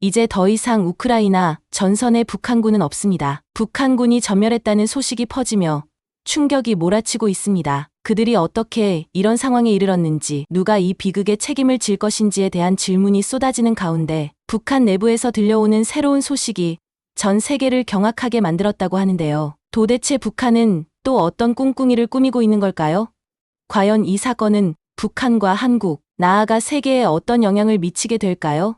이제 더 이상 우크라이나 전선에 북한군은 없습니다. 북한군이 전멸했다는 소식이 퍼지며 충격이 몰아치고 있습니다. 그들이 어떻게 이런 상황에 이르렀는지, 누가 이 비극에 책임을 질 것인지에 대한 질문이 쏟아지는 가운데 북한 내부에서 들려오는 새로운 소식이 전 세계를 경악하게 만들었다고 하는데요. 도대체 북한은 또 어떤 꿍꿍이를 꾸미고 있는 걸까요? 과연 이 사건은 북한과 한국, 나아가 세계에 어떤 영향을 미치게 될까요?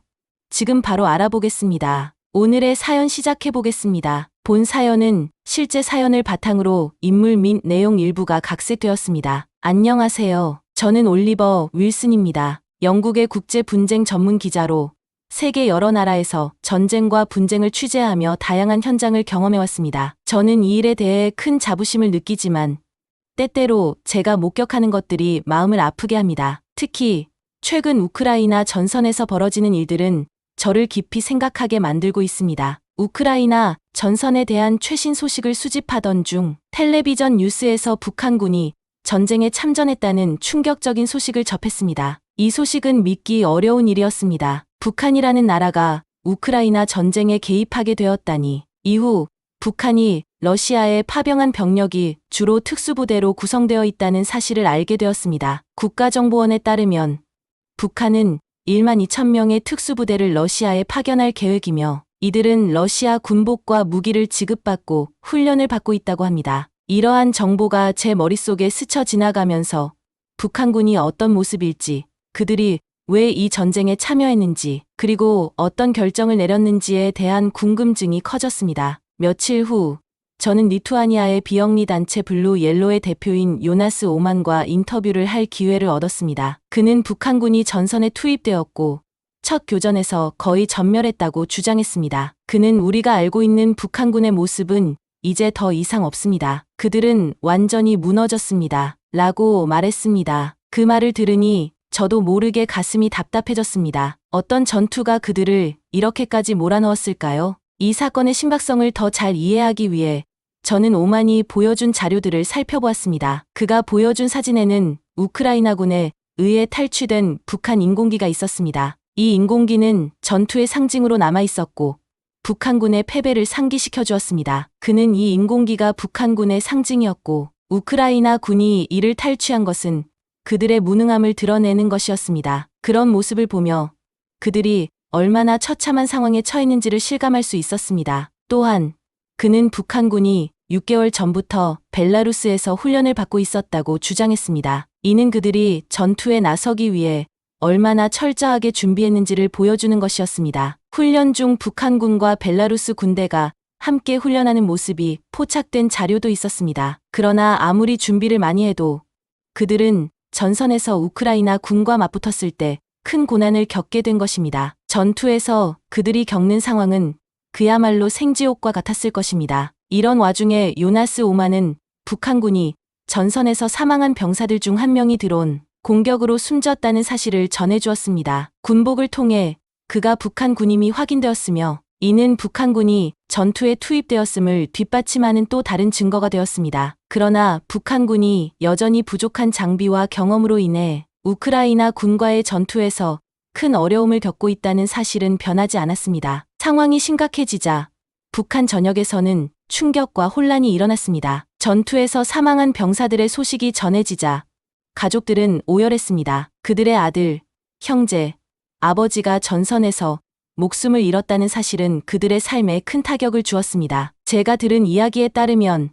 지금 바로 알아보겠습니다. 오늘의 사연 시작해보겠습니다. 본 사연은 실제 사연을 바탕으로 인물 및 내용 일부가 각색되었습니다. 안녕하세요. 저는 올리버 윌슨입니다. 영국의 국제 분쟁 전문 기자로 세계 여러 나라에서 전쟁과 분쟁을 취재하며 다양한 현장을 경험해왔습니다. 저는 이 일에 대해 큰 자부심을 느끼지만 때때로 제가 목격하는 것들이 마음을 아프게 합니다. 특히 최근 우크라이나 전선에서 벌어지는 일들은 저를 깊이 생각하게 만들고 있습니다. 우크라이나 전선에 대한 최신 소식을 수집하던 중 텔레비전 뉴스에서 북한군이 전쟁에 참전했다는 충격적인 소식을 접했습니다. 이 소식은 믿기 어려운 일이었습니다. 북한이라는 나라가 우크라이나 전쟁에 개입하게 되었다니. 이후 북한이 러시아에 파병한 병력이 주로 특수부대로 구성되어 있다는 사실을 알게 되었습니다. 국가정보원에 따르면 북한은 1만 2천 명의 특수부대를 러시아에 파견할 계획이며 이들은 러시아 군복과 무기를 지급받고 훈련을 받고 있다고 합니다. 이러한 정보가 제 머릿속에 스쳐 지나가면서 북한군이 어떤 모습일지, 그들이 왜 이 전쟁에 참여했는지, 그리고 어떤 결정을 내렸는지에 대한 궁금증이 커졌습니다. 며칠 후 저는 리투아니아의 비영리 단체 블루 옐로의 대표인 요나스 오만과 인터뷰를 할 기회를 얻었습니다. 그는 북한군이 전선에 투입되었고 첫 교전에서 거의 전멸했다고 주장했습니다. 그는 우리가 알고 있는 북한군의 모습은 이제 더 이상 없습니다. 그들은 완전히 무너졌습니다. 라고 말했습니다. 그 말을 들으니 저도 모르게 가슴이 답답해졌습니다. 어떤 전투가 그들을 이렇게까지 몰아넣었을까요? 이 사건의 심각성을 더 잘 이해하기 위해 저는 오만이 보여준 자료들을 살펴보았습니다. 그가 보여준 사진에는 우크라이나군에 의해 탈취된 북한 인공기가 있었습니다. 이 인공기는 전투의 상징으로 남아 있었고 북한군의 패배를 상기시켜 주었습니다. 그는 이 인공기가 북한군의 상징이었고 우크라이나 군이 이를 탈취한 것은 그들의 무능함을 드러내는 것이었습니다. 그런 모습을 보며 그들이 얼마나 처참한 상황에 처했는지를 실감할 수 있었습니다. 또한 그는 북한군이 6개월 전부터 벨라루스에서 훈련을 받고 있었다고 주장했습니다. 이는 그들이 전투에 나서기 위해 얼마나 철저하게 준비했는지를 보여주는 것이었습니다. 훈련 중 북한군과 벨라루스 군대가 함께 훈련하는 모습이 포착된 자료도 있었습니다. 그러나 아무리 준비를 많이 해도 그들은 전선에서 우크라이나 군과 맞붙었을 때 큰 고난을 겪게 된 것입니다. 전투에서 그들이 겪는 상황은 그야말로 생지옥과 같았을 것입니다. 이런 와중에 요나스 오만은 북한군이 전선에서 사망한 병사들 중 한 명이 드론 공격으로 숨졌다는 사실을 전해주었습니다. 군복을 통해 그가 북한 군임이 확인되었으며 이는 북한군이 전투에 투입되었음을 뒷받침하는 또 다른 증거가 되었습니다. 그러나 북한군이 여전히 부족한 장비와 경험으로 인해 우크라이나 군과의 전투에서 큰 어려움을 겪고 있다는 사실은 변하지 않았습니다. 상황이 심각해지자 북한 전역에서는 충격과 혼란이 일어났습니다. 전투에서 사망한 병사들의 소식이 전해지자 가족들은 오열했습니다. 그들의 아들, 형제, 아버지가 전선에서 목숨을 잃었다는 사실은 그들의 삶에 큰 타격을 주었습니다. 제가 들은 이야기에 따르면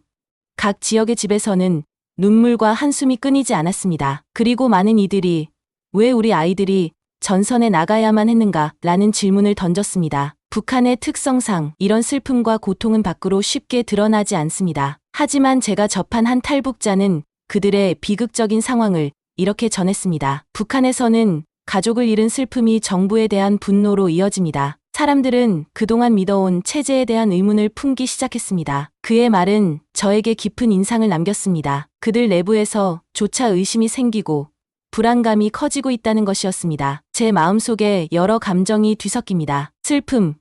각 지역의 집에서는 눈물과 한숨이 끊이지 않았습니다. 그리고 많은 이들이 왜 우리 아이들이 전선에 나가야만 했는가? 라는 질문을 던졌습니다. 북한의 특성상 이런 슬픔과 고통은 밖으로 쉽게 드러나지 않습니다. 하지만 제가 접한 한 탈북자는 그들의 비극적인 상황을 이렇게 전했습니다. 북한에서는 가족을 잃은 슬픔이 정부에 대한 분노로 이어집니다. 사람들은 그동안 믿어온 체제에 대한 의문을 품기 시작했습니다. 그의 말은 저에게 깊은 인상을 남겼습니다. 그들 내부에서 조차 의심이 생기고 불안감이 커지고 있다는 것이었습니다. 제 마음속에 여러 감정이 뒤섞입니다. 슬픔,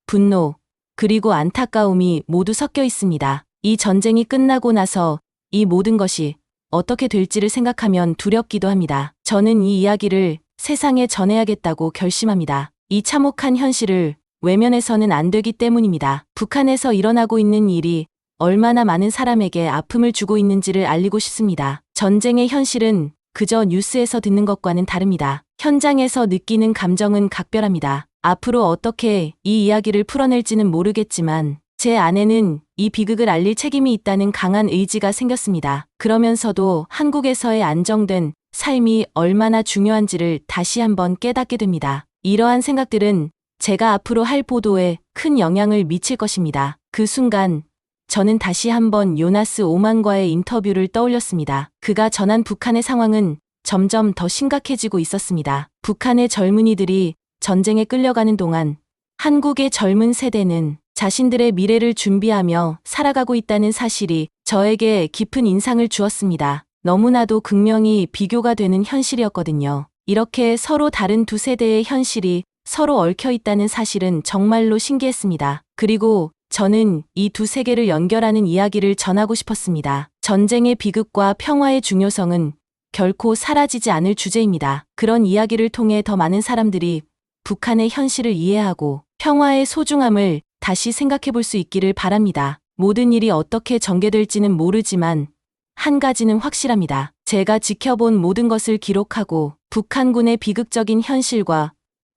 분노, 그리고 안타까움이 모두 섞여 있습니다. 이 전쟁이 끝나고 나서 이 모든 것이 어떻게 될지를 생각하면 두렵기도 합니다. 저는 이 이야기를 세상에 전해야겠다고 결심합니다. 이 참혹한 현실을 외면해서는 안 되기 때문입니다. 북한에서 일어나고 있는 일이 얼마나 많은 사람에게 아픔을 주고 있는지를 알리고 싶습니다. 전쟁의 현실은 그저 뉴스에서 듣는 것과는 다릅니다. 현장에서 느끼는 감정은 각별합니다. 앞으로 어떻게 이 이야기를 풀어낼지는 모르겠지만 제 안에는 이 비극을 알릴 책임이 있다는 강한 의지가 생겼습니다. 그러면서도 한국에서의 안정된 삶이 얼마나 중요한지를 다시 한번 깨닫게 됩니다. 이러한 생각들은 제가 앞으로 할 보도에 큰 영향을 미칠 것입니다. 그 순간 저는 다시 한번 요나스 오만과의 인터뷰를 떠올렸습니다. 그가 전한 북한의 상황은 점점 더 심각해지고 있었습니다. 북한의 젊은이들이 전쟁에 끌려가는 동안 한국의 젊은 세대는 자신들의 미래를 준비하며 살아가고 있다는 사실이 저에게 깊은 인상을 주었습니다. 너무나도 극명히 비교가 되는 현실이었거든요. 이렇게 서로 다른 두 세대의 현실이 서로 얽혀 있다는 사실은 정말로 신기했습니다. 그리고 저는 이 두 세계를 연결하는 이야기를 전하고 싶었습니다. 전쟁의 비극과 평화의 중요성은 결코 사라지지 않을 주제입니다. 그런 이야기를 통해 더 많은 사람들이 북한의 현실을 이해하고 평화의 소중함을 다시 생각해 볼 수 있기를 바랍니다. 모든 일이 어떻게 전개될지는 모르지만 한 가지는 확실합니다. 제가 지켜본 모든 것을 기록하고 북한군의 비극적인 현실과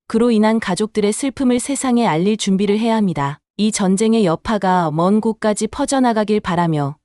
그로 인한 가족들의 슬픔을 세상에 알릴 준비를 해야 합니다. 이 전쟁의 여파가 먼 곳까지 퍼져나가길 바라며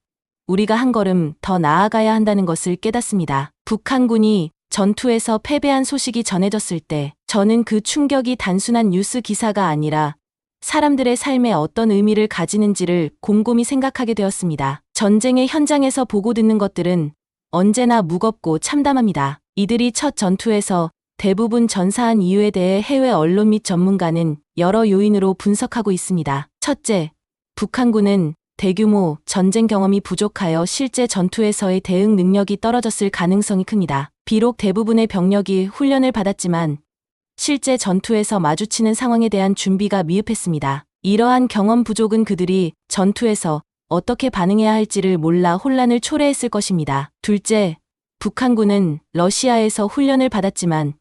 우리가 한 걸음 더 나아가야 한다는 것을 깨닫습니다. 북한군이 전투에서 패배한 소식이 전해졌을 때 저는 그 충격이 단순한 뉴스 기사가 아니라 사람들의 삶에 어떤 의미를 가지는지를 곰곰이 생각하게 되었습니다. 전쟁의 현장에서 보고 듣는 것들은 언제나 무겁고 참담합니다. 이들이 첫 전투에서 대부분 전사한 이유에 대해 해외 언론 및 전문가는 여러 요인으로 분석하고 있습니다. 첫째, 북한군은 대규모 전쟁 경험이 부족하여 실제 전투에서의 대응 능력이 떨어졌을 가능성이 큽니다. 비록 대부분의 병력이 훈련을 받았지만 실제 전투에서 마주치는 상황에 대한 준비가 미흡했습니다. 이러한 경험 부족은 그들이 전투에서 어떻게 반응해야 할지를 몰라 혼란을 초래했을 것입니다. 둘째, 북한군은 러시아에서 훈련을 받았지만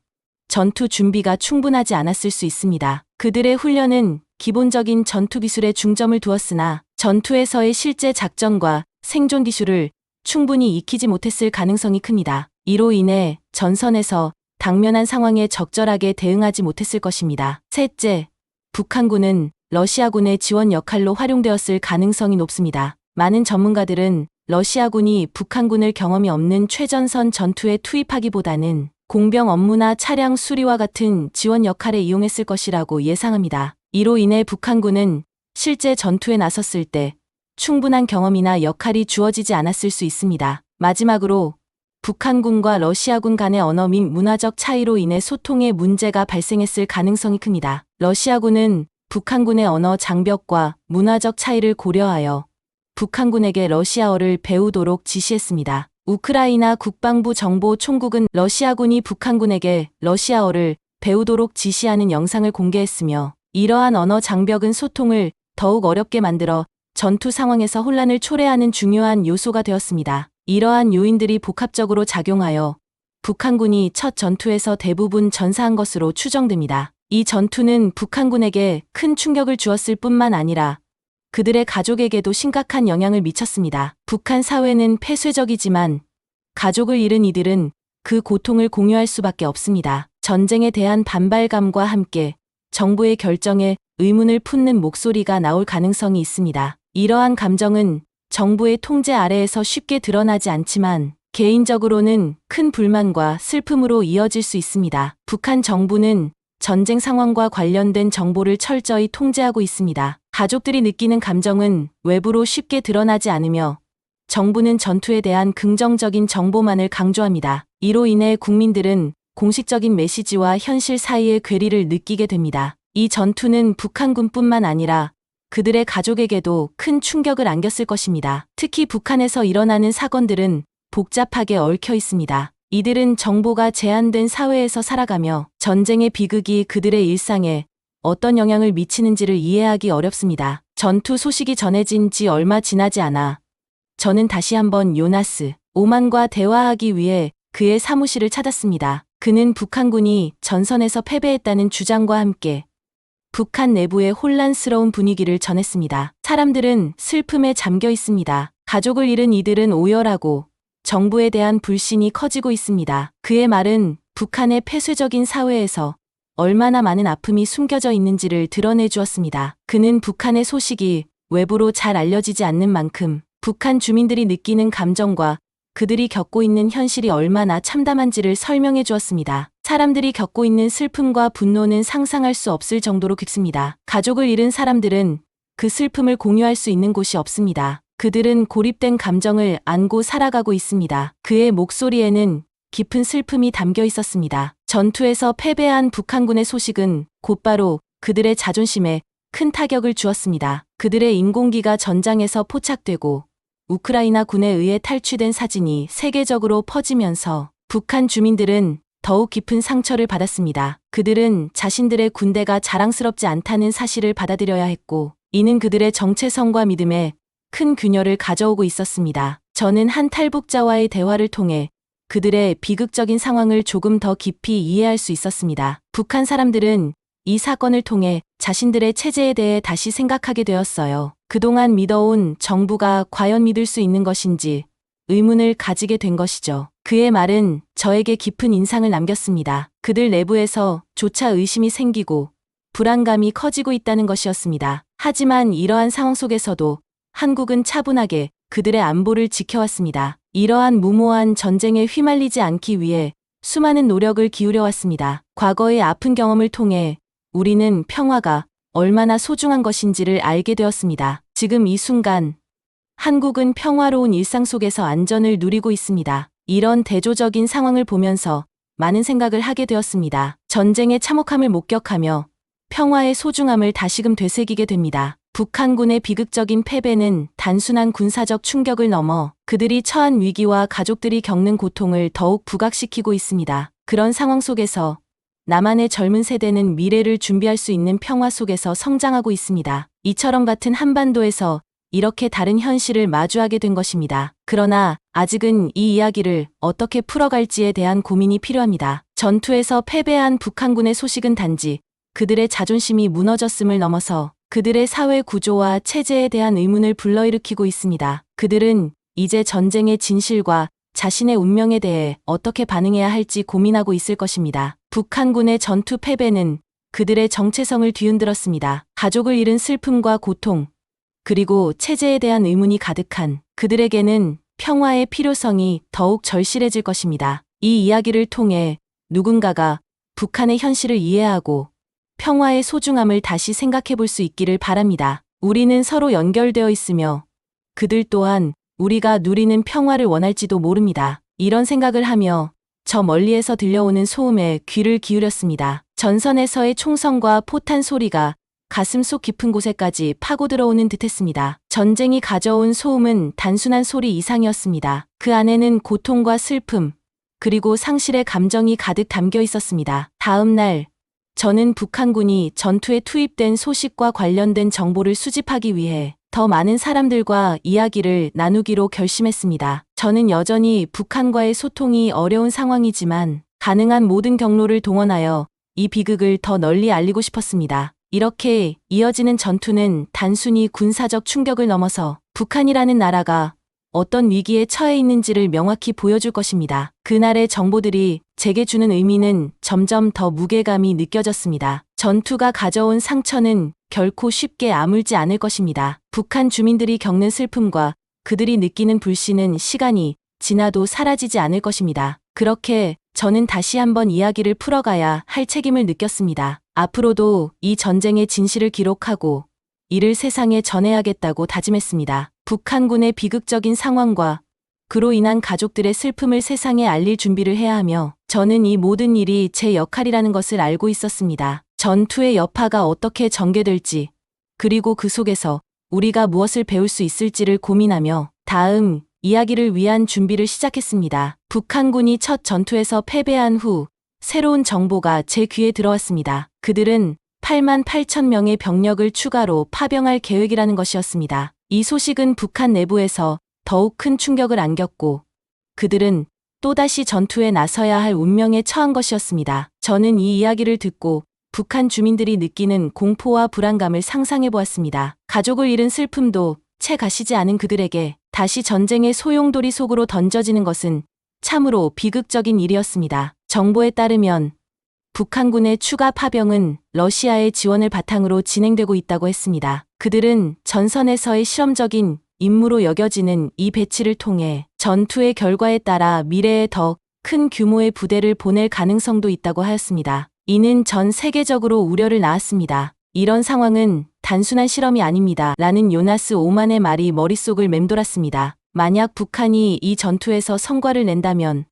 전투 준비가 충분하지 않았을 수 있습니다. 그들의 훈련은 기본적인 전투 기술에 중점을 두었으나 전투에서의 실제 작전과 생존 기술을 충분히 익히지 못했을 가능성이 큽니다. 이로 인해 전선에서 당면한 상황에 적절하게 대응하지 못했을 것입니다. 셋째, 북한군은 러시아군의 지원 역할로 활용되었을 가능성이 높습니다. 많은 전문가들은 러시아군이 북한군을 경험이 없는 최전선 전투에 투입하기보다는 공병 업무나 차량 수리와 같은 지원 역할에 이용했을 것이라고 예상합니다. 이로 인해 북한군은 실제 전투에 나섰을 때 충분한 경험이나 역할이 주어지지 않았을 수 있습니다. 마지막으로 북한군과 러시아군 간의 언어 및 문화적 차이로 인해 소통에 문제가 발생했을 가능성이 큽니다. 러시아군은 북한군의 언어 장벽과 문화적 차이를 고려하여 북한군에게 러시아어를 배우도록 지시했습니다. 우크라이나 국방부 정보 총국은 러시아군이 북한군에게 러시아어를 배우도록 지시하는 영상을 공개했으며 이러한 언어 장벽은 소통을 더욱 어렵게 만들어 전투 상황에서 혼란을 초래하는 중요한 요소가 되었습니다. 이러한 요인들이 복합적으로 작용하여 북한군이 첫 전투에서 대부분 전사한 것으로 추정됩니다. 이 전투는 북한군에게 큰 충격을 주었을 뿐만 아니라 그들의 가족에게도 심각한 영향을 미쳤습니다. 북한 사회는 폐쇄적이지만 가족을 잃은 이들은 그 고통을 공유할 수밖에 없습니다. 전쟁에 대한 반발감과 함께 정부의 결정에 의문을 품는 목소리가 나올 가능성이 있습니다. 이러한 감정은 정부의 통제 아래에서 쉽게 드러나지 않지만 개인적으로는 큰 불만과 슬픔으로 이어질 수 있습니다. 북한 정부는 전쟁 상황과 관련된 정보를 철저히 통제하고 있습니다. 가족들이 느끼는 감정은 외부로 쉽게 드러나지 않으며 정부는 전투에 대한 긍정적인 정보만을 강조합니다. 이로 인해 국민들은 공식적인 메시지와 현실 사이의 괴리를 느끼게 됩니다. 이 전투는 북한군뿐만 아니라 그들의 가족에게도 큰 충격을 안겼을 것입니다. 특히 북한에서 일어나는 사건들은 복잡하게 얽혀 있습니다. 이들은 정보가 제한된 사회에서 살아가며 전쟁의 비극이 그들의 일상에 어떤 영향을 미치는지를 이해하기 어렵습니다. 전투 소식이 전해진 지 얼마 지나지 않아 저는 다시 한번 요나스 오만과 대화하기 위해 그의 사무실을 찾았습니다. 그는 북한군이 전선에서 패배했다는 주장과 함께 북한 내부의 혼란스러운 분위기를 전했습니다. 사람들은 슬픔에 잠겨 있습니다. 가족을 잃은 이들은 오열하고 정부에 대한 불신이 커지고 있습니다. 그의 말은 북한의 폐쇄적인 사회에서 얼마나 많은 아픔이 숨겨져 있는지를 드러내 주었습니다. 그는 북한의 소식이 외부로 잘 알려지지 않는 만큼 북한 주민들이 느끼는 감정과 그들이 겪고 있는 현실이 얼마나 참담한지를 설명해 주었습니다. 사람들이 겪고 있는 슬픔과 분노는 상상할 수 없을 정도로 깊습니다. 가족을 잃은 사람들은 그 슬픔을 공유할 수 있는 곳이 없습니다. 그들은 고립된 감정을 안고 살아가고 있습니다. 그의 목소리에는 깊은 슬픔이 담겨 있었습니다. 전투에서 패배한 북한군의 소식은 곧바로 그들의 자존심에 큰 타격을 주었습니다. 그들의 인공기가 전장에서 포착되고 우크라이나 군에 의해 탈취된 사진이 세계적으로 퍼지면서 북한 주민들은 더욱 깊은 상처를 받았습니다. 그들은 자신들의 군대가 자랑스럽지 않다는 사실을 받아들여야 했고, 이는 그들의 정체성과 믿음에 큰 균열을 가져오고 있었습니다. 저는 한 탈북자와의 대화를 통해 그들의 비극적인 상황을 조금 더 깊이 이해할 수 있었습니다. 북한 사람들은 이 사건을 통해 자신들의 체제에 대해 다시 생각하게 되었어요. 그동안 믿어온 정부가 과연 믿을 수 있는 것인지 의문을 가지게 된 것이죠. 그의 말은 저에게 깊은 인상을 남겼습니다. 그들 내부에서 조차 의심이 생기고 불안감이 커지고 있다는 것이었습니다. 하지만 이러한 상황 속에서도 한국은 차분하게 그들의 안보를 지켜왔습니다. 이러한 무모한 전쟁에 휘말리지 않기 위해 수많은 노력을 기울여왔습니다. 과거의 아픈 경험을 통해 우리는 평화가 얼마나 소중한 것인지를 알게 되었습니다. 지금 이 순간 한국은 평화로운 일상 속에서 안전을 누리고 있습니다. 이런 대조적인 상황을 보면서 많은 생각을 하게 되었습니다. 전쟁의 참혹함을 목격하며 평화의 소중함을 다시금 되새기게 됩니다. 북한군의 비극적인 패배는 단순한 군사적 충격을 넘어 그들이 처한 위기와 가족들이 겪는 고통을 더욱 부각시키고 있습니다. 그런 상황 속에서 남한의 젊은 세대는 미래를 준비할 수 있는 평화 속에서 성장하고 있습니다. 이처럼 같은 한반도에서 이렇게 다른 현실을 마주하게 된 것입니다. 그러나 아직은 이 이야기를 어떻게 풀어갈지에 대한 고민이 필요합니다. 전투에서 패배한 북한군의 소식은 단지 그들의 자존심이 무너졌음을 넘어서 그들의 사회 구조와 체제에 대한 의문을 불러일으키고 있습니다. 그들은 이제 전쟁의 진실과 자신의 운명에 대해 어떻게 반응해야 할지 고민하고 있을 것입니다. 북한군의 전투 패배는 그들의 정체성을 뒤흔들었습니다. 가족을 잃은 슬픔과 고통, 그리고 체제에 대한 의문이 가득한 그들에게는 평화의 필요성이 더욱 절실해질 것입니다. 이 이야기를 통해 누군가가 북한의 현실을 이해하고 평화의 소중함을 다시 생각해 볼 수 있기를 바랍니다. 우리는 서로 연결되어 있으며 그들 또한 우리가 누리는 평화를 원할지도 모릅니다. 이런 생각을 하며 저 멀리에서 들려오는 소음에 귀를 기울였습니다. 전선에서의 총성과 포탄 소리가 가슴속 깊은 곳에까지 파고 들어오는 듯했습니다. 전쟁이 가져온 소음은 단순한 소리 이상이었습니다. 그 안에는 고통과 슬픔, 그리고 상실의 감정이 가득 담겨 있었습니다. 다음 날, 저는 북한군이 전투에 투입된 소식과 관련된 정보를 수집하기 위해 더 많은 사람들과 이야기를 나누기로 결심했습니다. 저는 여전히 북한과의 소통이 어려운 상황이지만 가능한 모든 경로를 동원하여 이 비극을 더 널리 알리고 싶었습니다. 이렇게 이어지는 전투는 단순히 군사적 충격을 넘어서 북한이라는 나라가 어떤 위기에 처해 있는지를 명확히 보여줄 것입니다. 그날의 정보들이 제게 주는 의미는 점점 더 무게감이 느껴졌습니다. 전투가 가져온 상처는 결코 쉽게 아물지 않을 것입니다. 북한 주민들이 겪는 슬픔과 그들이 느끼는 불신은 시간이 지나도 사라지지 않을 것입니다. 그렇게 저는 다시 한번 이야기를 풀어가야 할 책임을 느꼈습니다. 앞으로도 이 전쟁의 진실을 기록하고 이를 세상에 전해야겠다고 다짐했습니다. 북한군의 비극적인 상황과 그로 인한 가족들의 슬픔을 세상에 알릴 준비를 해야 하며 저는 이 모든 일이 제 역할이라는 것을 알고 있었습니다. 전투의 여파가 어떻게 전개될지, 그리고 그 속에서 우리가 무엇을 배울 수 있을지를 고민하며 다음 이야기를 위한 준비를 시작했습니다. 북한군이 첫 전투에서 패배한 후 새로운 정보가 제 귀에 들어왔습니다. 그들은 8만 8천 명의 병력을 추가로 파병할 계획이라는 것이었습니다. 이 소식은 북한 내부에서 더욱 큰 충격을 안겼고 그들은 또다시 전투에 나서야 할 운명에 처한 것이었습니다. 저는 이 이야기를 듣고 북한 주민들이 느끼는 공포와 불안감을 상상해 보았습니다. 가족을 잃은 슬픔도 채 가시지 않은 그들에게 다시 전쟁의 소용돌이 속으로 던져지는 것은 참으로 비극적인 일이었습니다. 정보에 따르면 북한군의 추가 파병은 러시아의 지원을 바탕으로 진행되고 있다고 했습니다. 그들은 전선에서의 실험적인 임무로 여겨지는 이 배치를 통해 전투의 결과에 따라 미래에 더 큰 규모의 부대를 보낼 가능성도 있다고 하였습니다. 이는 전 세계적으로 우려를 낳았습니다. 이런 상황은 단순한 실험이 아닙니다. 라는 요나스 오만의 말이 머릿속을 맴돌았습니다. 만약 북한이 이 전투에서 성과를 낸다면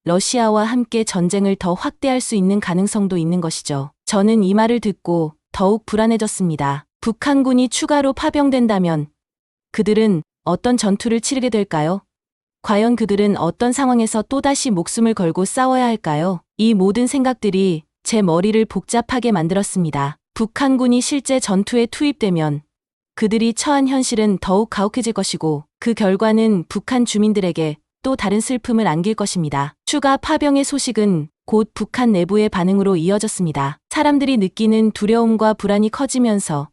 러시아와 함께 전쟁을 더 확대할 수 있는 가능성도 있는 것이죠. 저는 이 말을 듣고 더욱 불안해졌습니다. 북한군이 추가로 파병된다면 그들은 어떤 전투를 치르게 될까요? 과연 그들은 어떤 상황에서 또다시 목숨을 걸고 싸워야 할까요? 이 모든 생각들이 제 머리를 복잡하게 만들었습니다. 북한군이 실제 전투에 투입되면 그들이 처한 현실은 더욱 가혹해질 것이고 그 결과는 북한 주민들에게 또 다른 슬픔을 안길 것입니다. 추가 파병의 소식은 곧 북한 내부의 반응으로 이어졌습니다. 사람들이 느끼는 두려움과 불안이 커지면서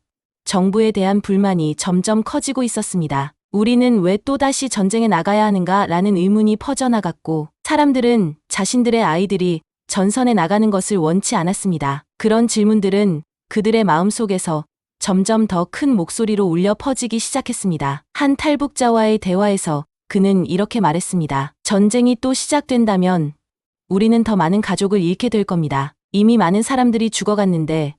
정부에 대한 불만이 점점 커지고 있었습니다. 우리는 왜 또다시 전쟁에 나가야 하는가 라는 의문이 퍼져나갔고 사람들은 자신들의 아이들이 전선에 나가는 것을 원치 않았습니다. 그런 질문들은 그들의 마음속에서 점점 더 큰 목소리로 울려 퍼지기 시작했습니다. 한 탈북자와의 대화에서 그는 이렇게 말했습니다. 전쟁이 또 시작된다면 우리는 더 많은 가족을 잃게 될 겁니다. 이미 많은 사람들이 죽어갔는데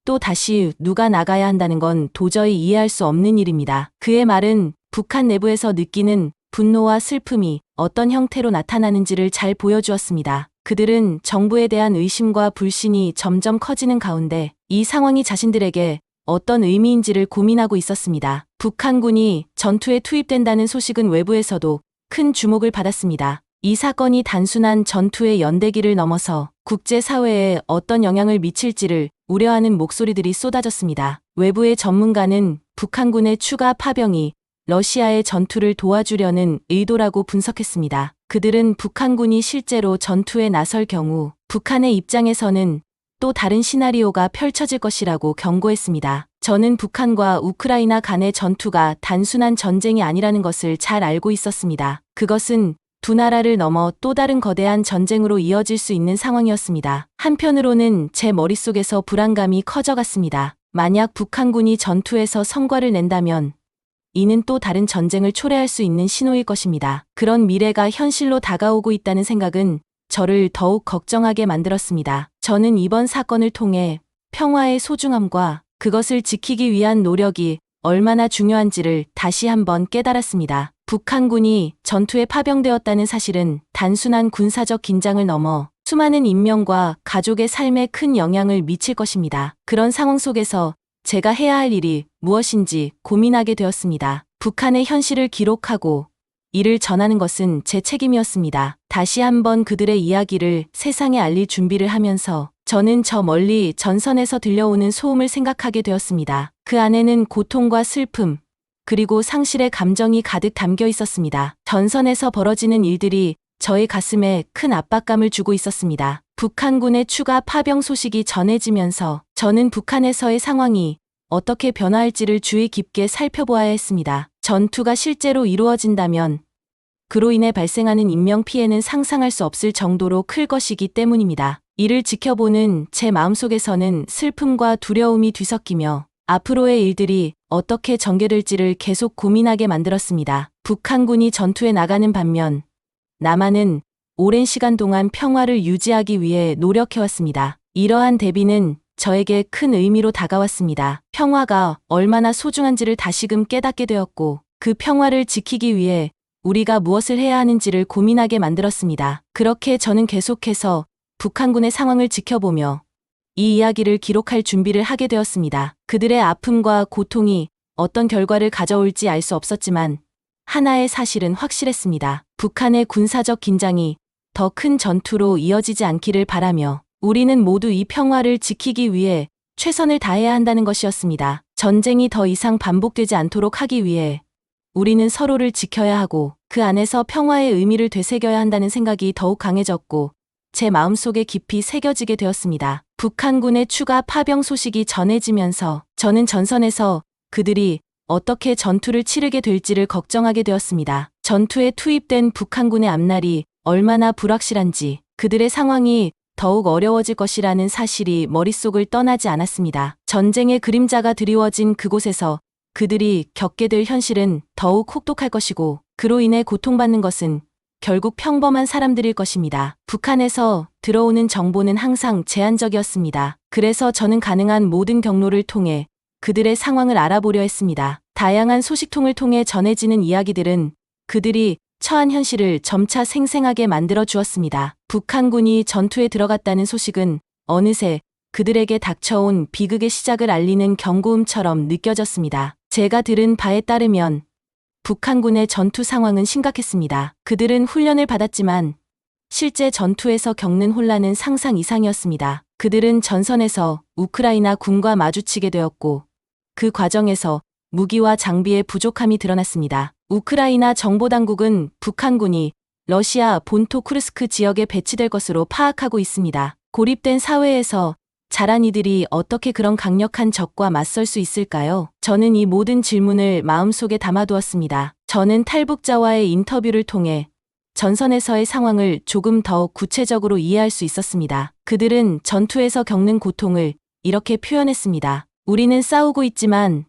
또 다시 누가 나가야 한다는 건 도저히 이해할 수 없는 일입니다. 그의 말은 북한 내부에서 느끼는 분노와 슬픔이 어떤 형태로 나타나는지를 잘 보여주었습니다. 그들은 정부에 대한 의심과 불신이 점점 커지는 가운데 이 상황이 자신들에게 어떤 의미인지를 고민하고 있었습니다. 북한군이 전투에 투입된다는 소식은 외부에서도 큰 주목을 받았습니다. 이 사건이 단순한 전투의 연대기를 넘어서 국제사회에 어떤 영향을 미칠지를 우려하는 목소리들이 쏟아졌습니다. 외부의 전문가는 북한군의 추가 파병이 러시아의 전투를 도와주려는 의도라고 분석했습니다. 그들은 북한군이 실제로 전투에 나설 경우 북한의 입장에서는 또 다른 시나리오가 펼쳐질 것이라고 경고했습니다. 저는 북한과 우크라이나 간의 전투가 단순한 전쟁이 아니라는 것을 잘 알고 있었습니다. 그것은 두 나라를 넘어 또 다른 거대한 전쟁으로 이어질 수 있는 상황이었습니다. 한편으로는 제 머릿속에서 불안감이 커져갔습니다. 만약 북한군이 전투에서 성과를 낸다면 이는 또 다른 전쟁을 초래할 수 있는 신호일 것입니다. 그런 미래가 현실로 다가오고 있다는 생각은 저를 더욱 걱정하게 만들었습니다. 저는 이번 사건을 통해 평화의 소중함과 그것을 지키기 위한 노력이 얼마나 중요한지를 다시 한번 깨달았습니다. 북한군이 전투에 파병되었다는 사실은 단순한 군사적 긴장을 넘어 수많은 인명과 가족의 삶에 큰 영향을 미칠 것입니다. 그런 상황 속에서 제가 해야 할 일이 무엇인지 고민하게 되었습니다. 북한의 현실을 기록하고 이를 전하는 것은 제 책임이었습니다. 다시 한번 그들의 이야기를 세상에 알릴 준비를 하면서 저는 저 멀리 전선에서 들려오는 소음을 생각하게 되었습니다. 그 안에는 고통과 슬픔, 그리고 상실의 감정이 가득 담겨 있었습니다. 전선에서 벌어지는 일들이 저의 가슴에 큰 압박감을 주고 있었습니다. 북한군의 추가 파병 소식이 전해지면서 저는 북한에서의 상황이 어떻게 변화할지를 주의 깊게 살펴보아야 했습니다. 전투가 실제로 이루어진다면 그로 인해 발생하는 인명피해는 상상할 수 없을 정도로 클 것이기 때문입니다. 이를 지켜보는 제 마음속에서는 슬픔과 두려움이 뒤섞이며 앞으로의 일들이 어떻게 전개될지를 계속 고민하게 만들었습니다. 북한군이 전투에 나가는 반면 남한은 오랜 시간 동안 평화를 유지하기 위해 노력해왔습니다. 이러한 대비는 저에게 큰 의미로 다가왔습니다. 평화가 얼마나 소중한지를 다시금 깨닫게 되었고 그 평화를 지키기 위해 우리가 무엇을 해야 하는지를 고민하게 만들었습니다. 그렇게 저는 계속해서 북한군의 상황을 지켜보며 이 이야기를 기록할 준비를 하게 되었습니다. 그들의 아픔과 고통이 어떤 결과를 가져올지 알 수 없었지만 하나의 사실은 확실했습니다. 북한의 군사적 긴장이 더 큰 전투로 이어지지 않기를 바라며 우리는 모두 이 평화를 지키기 위해 최선을 다해야 한다는 것이었습니다. 전쟁이 더 이상 반복되지 않도록 하기 위해 우리는 서로를 지켜야 하고 그 안에서 평화의 의미를 되새겨야 한다는 생각이 더욱 강해졌고 제 마음속에 깊이 새겨지게 되었습니다. 북한군의 추가 파병 소식이 전해지면서 저는 전선에서 그들이 어떻게 전투를 치르게 될지를 걱정하게 되었습니다. 전투에 투입된 북한군의 앞날이 얼마나 불확실한지, 그들의 상황이 더욱 어려워질 것이라는 사실이 머릿속을 떠나지 않았습니다. 전쟁의 그림자가 드리워진 그곳에서 그들이 겪게 될 현실은 더욱 혹독할 것이고, 그로 인해 고통받는 것은 결국 평범한 사람들일 것입니다. 북한에서 들어오는 정보는 항상 제한적이었습니다. 그래서 저는 가능한 모든 경로를 통해 그들의 상황을 알아보려 했습니다. 다양한 소식통을 통해 전해지는 이야기들은 그들이 처한 현실을 점차 생생하게 만들어 주었습니다. 북한군이 전투에 들어갔다는 소식은 어느새 그들에게 닥쳐온 비극의 시작을 알리는 경고음처럼 느껴졌습니다. 제가 들은 바에 따르면 북한군의 전투 상황은 심각했습니다. 그들은 훈련을 받았지만 실제 전투에서 겪는 혼란은 상상 이상이었습니다. 그들은 전선에서 우크라이나 군과 마주치게 되었고, 그 과정에서 무기와 장비의 부족함이 드러났습니다. 우크라이나 정보당국은 북한군이 러시아 본토 쿠르스크 지역에 배치될 것으로 파악하고 있습니다. 고립된 사회에서 자란 이들이 어떻게 그런 강력한 적과 맞설 수 있을까요? 저는 이 모든 질문을 마음속에 담아두었습니다. 저는 탈북자와의 인터뷰를 통해 전선에서의 상황을 조금 더 구체적으로 이해할 수 있었습니다. 그들은 전투에서 겪는 고통을 이렇게 표현했습니다. 우리는 싸우고 있지만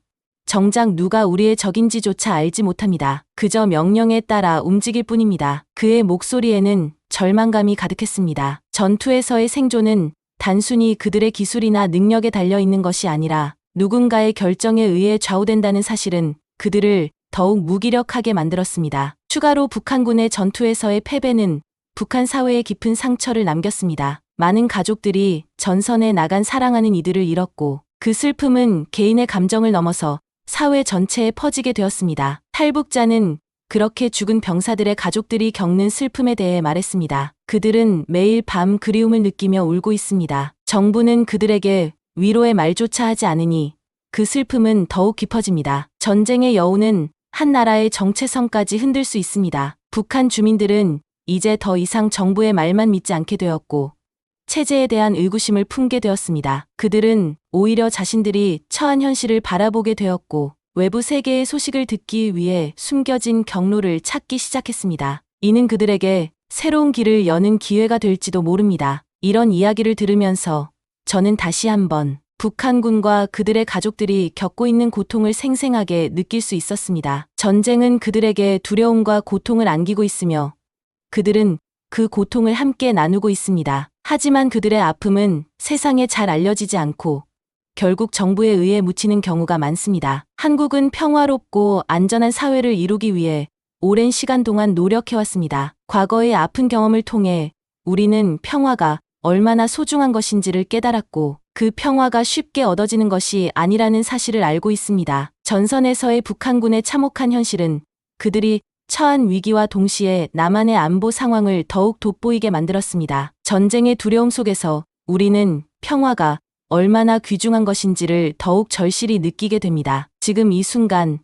정작 누가 우리의 적인지조차 알지 못합니다. 그저 명령에 따라 움직일 뿐입니다. 그의 목소리에는 절망감이 가득했습니다. 전투에서의 생존은 단순히 그들의 기술이나 능력에 달려있는 것이 아니라 누군가의 결정에 의해 좌우된다는 사실은 그들을 더욱 무기력하게 만들었습니다. 추가로 북한군의 전투에서의 패배는 북한 사회에 깊은 상처를 남겼습니다. 많은 가족들이 전선에 나간 사랑하는 이들을 잃었고, 그 슬픔은 개인의 감정을 넘어서 사회 전체에 퍼지게 되었습니다. 탈북자는 그렇게 죽은 병사들의 가족들이 겪는 슬픔에 대해 말했습니다. 그들은 매일 밤 그리움을 느끼며 울고 있습니다. 정부는 그들에게 위로의 말조차 하지 않으니 그 슬픔은 더욱 깊어집니다. 전쟁의 여우는 한 나라의 정체성까지 흔들 수 있습니다. 북한 주민들은 이제 더 이상 정부의 말만 믿지 않게 되었고, 체제에 대한 의구심을 품게 되었습니다. 그들은 오히려 자신들이 처한 현실을 바라보게 되었고, 외부 세계의 소식을 듣기 위해 숨겨진 경로를 찾기 시작했습니다. 이는 그들에게 새로운 길을 여는 기회가 될지도 모릅니다. 이런 이야기를 들으면서 저는 다시 한번 북한군과 그들의 가족들이 겪고 있는 고통을 생생하게 느낄 수 있었습니다. 전쟁은 그들에게 두려움과 고통을 안기고 있으며 그들은 그 고통을 함께 나누고 있습니다. 하지만 그들의 아픔은 세상에 잘 알려지지 않고 결국 정부에 의해 묻히는 경우가 많습니다. 한국은 평화롭고 안전한 사회를 이루기 위해 오랜 시간 동안 노력해왔습니다. 과거의 아픈 경험을 통해 우리는 평화가 얼마나 소중한 것인지를 깨달았고, 그 평화가 쉽게 얻어지는 것이 아니라는 사실을 알고 있습니다. 전선에서의 북한군의 참혹한 현실은 그들이 처한 위기와 동시에 남한의 안보 상황을 더욱 돋보이게 만들었습니다. 전쟁의 두려움 속에서 우리는 평화가 얼마나 귀중한 것인지를 더욱 절실히 느끼게 됩니다. 지금 이 순간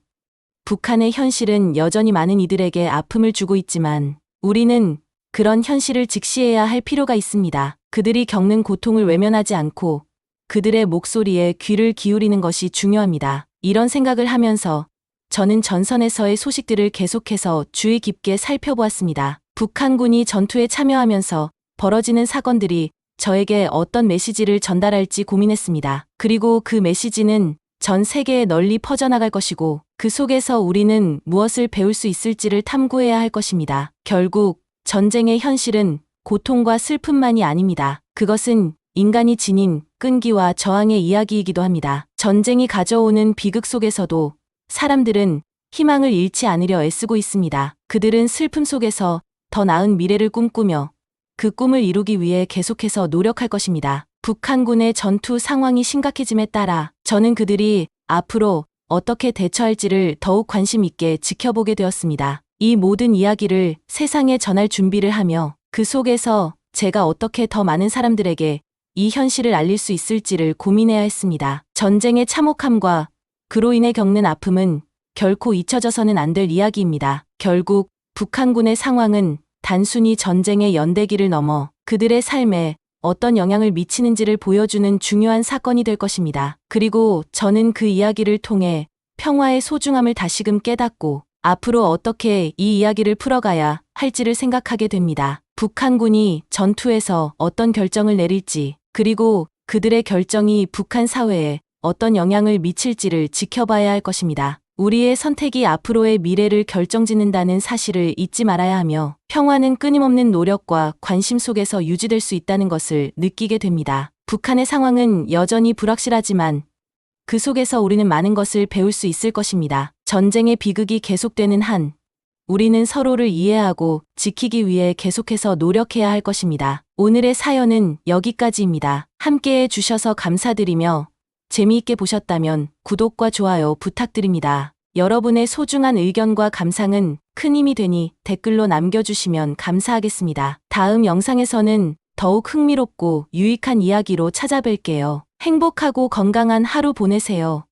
북한의 현실은 여전히 많은 이들에게 아픔을 주고 있지만 우리는 그런 현실을 직시해야 할 필요가 있습니다. 그들이 겪는 고통을 외면하지 않고 그들의 목소리에 귀를 기울이는 것이 중요합니다. 이런 생각을 하면서 저는 전선에서의 소식들을 계속해서 주의 깊게 살펴보았습니다. 북한군이 전투에 참여하면서 벌어지는 사건들이 저에게 어떤 메시지를 전달할지 고민했습니다. 그리고 그 메시지는 전 세계에 널리 퍼져나갈 것이고, 그 속에서 우리는 무엇을 배울 수 있을지를 탐구해야 할 것입니다. 결국 전쟁의 현실은 고통과 슬픔만이 아닙니다. 그것은 인간이 지닌 끈기와 저항의 이야기이기도 합니다. 전쟁이 가져오는 비극 속에서도 사람들은 희망을 잃지 않으려 애쓰고 있습니다. 그들은 슬픔 속에서 더 나은 미래를 꿈꾸며 그 꿈을 이루기 위해 계속해서 노력할 것입니다. 북한군의 전투 상황이 심각해짐에 따라 저는 그들이 앞으로 어떻게 대처할지를 더욱 관심 있게 지켜보게 되었습니다. 이 모든 이야기를 세상에 전할 준비를 하며 그 속에서 제가 어떻게 더 많은 사람들에게 이 현실을 알릴 수 있을지를 고민해야 했습니다. 전쟁의 참혹함과 그로 인해 겪는 아픔은 결코 잊혀져서는 안 될 이야기입니다. 결국 북한군의 상황은 단순히 전쟁의 연대기를 넘어 그들의 삶에 어떤 영향을 미치는지를 보여주는 중요한 사건이 될 것입니다. 그리고 저는 그 이야기를 통해 평화의 소중함을 다시금 깨닫고 앞으로 어떻게 이 이야기를 풀어가야 할지를 생각하게 됩니다. 북한군이 전투에서 어떤 결정을 내릴지, 그리고 그들의 결정이 북한 사회에 어떤 영향을 미칠지를 지켜봐야 할 것입니다. 우리의 선택이 앞으로의 미래를 결정짓는다는 사실을 잊지 말아야 하며, 평화는 끊임없는 노력과 관심 속에서 유지될 수 있다는 것을 느끼게 됩니다. 북한의 상황은 여전히 불확실하지만 그 속에서 우리는 많은 것을 배울 수 있을 것입니다. 전쟁의 비극이 계속되는 한 우리는 서로를 이해하고 지키기 위해 계속해서 노력해야 할 것입니다. 오늘의 사연은 여기까지입니다. 함께해 주셔서 감사드리며 재미있게 보셨다면 구독과 좋아요 부탁드립니다. 여러분의 소중한 의견과 감상은 큰 힘이 되니 댓글로 남겨주시면 감사하겠습니다. 다음 영상에서는 더욱 흥미롭고 유익한 이야기로 찾아뵐게요. 행복하고 건강한 하루 보내세요.